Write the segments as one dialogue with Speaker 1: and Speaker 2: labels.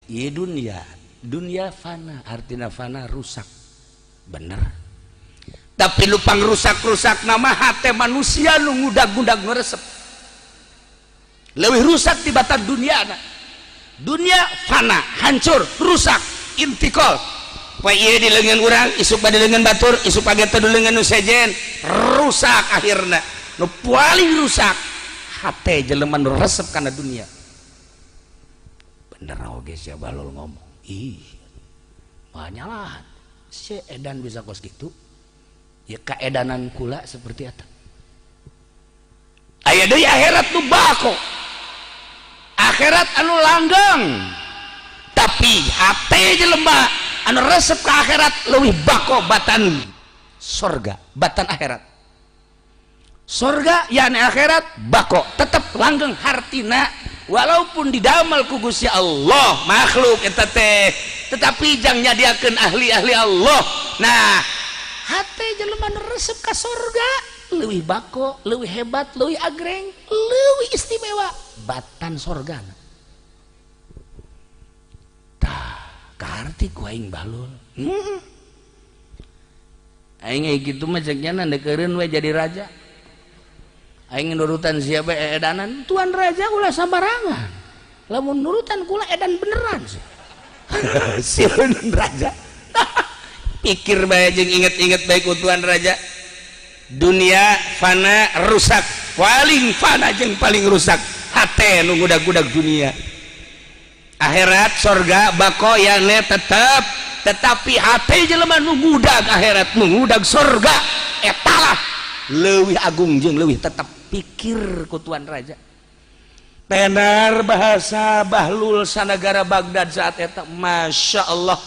Speaker 1: Iya dunia fana, artinya fana rusak, bener. Tapi lupang rusak nama hati manusia nu ngudag-ngudag ngeresep. Lebih rusak di batas dunia. Dunia fana, hancur, rusak, intikol. Poe ieu di leungeun urang, isuk bade leungeun batur, isuk page teh leungeun nu sejen, rusak akhirna. Nu paling rusak hati jelema nu resep kana dunia. Bener oge sia balol ngomong. Ih, banyalah si edan bisa kos gitu ya, kaedanan kula seperti apa aya deui akhirat nu bako, akhirat anu langgeng, tapi hate jelema anu resep ke akhirat leuwih bako batan sorga, batan akhirat. Sorga yani akhirat bako tetap langgeng hartina walaupun didamel ku Gusti Allah makhluk eta teh, tetapi jang nyadiakeun ahli-ahli Allah. Nah hate jelema nu resep ka sorga leuwih bako, leuwih hebat, leuwih agreng, leuwih istimewa batan sorgana. Tah kaharti ku aing balul aing kitu mah cek nya ndeukeureun we jadi raja. Aing nurutan siapa edanan tuan raja ulah sabarangan, lamun nurutan kula edan beneran sih. Siun raja pikir bae jeung inget-inget baik tuan raja. Dunia fana rusak, paling fana jeung paling rusak hate nu ngudag-ngudag dunia. Akhirat sorga bako yane tetep, tetapi hate jelema nu ngudag akhirat, nu ngudag sorga etalah leuwih agung jeung leuwih tetep. Pikir ku tuan raja tenar bahasa Bahlul sanagara Baghdad saat eta, masya Allah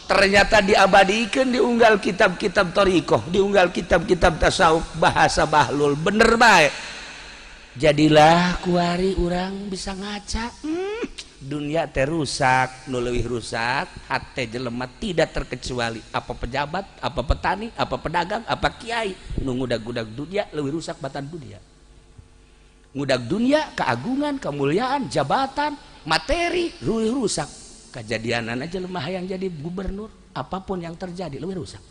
Speaker 1: ternyata diabadikeun diunggal kitab-kitab thariqah, diunggal kitab-kitab tasawuf bahasa Bahlul bener bae. Jadilah kuari urang bisa ngaca dunia teh rusak, nu leuwih rusak hate jelema tidak terkecuali apa pejabat, apa petani, apa pedagang, apa kiai nu ngudag-ngudag dunia leuwih rusak batan dunia. Ngudag dunia, keagungan, kemuliaan, jabatan, materi, leuwih rusak. Kejadianan aja lemah hayang jadi gubernur, apapun yang terjadi leuwih rusak.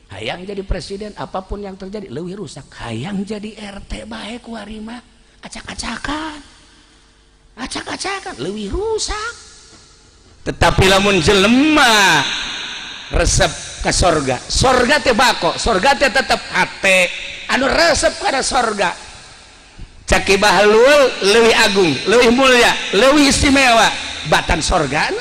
Speaker 1: Hayang jadi presiden, apapun yang terjadi leuwih rusak. Hayang jadi RT bae kuari mah acak-acakan. Acak-acakan leuwih rusak. Tetapi lamun jelema resep ka sorga, sorga teh bako, sorga teh tetep hate anu resep kana sorga. Caki Bahlul leuwih agung, leuwih mulia, leuwih istimewa batan sorgana.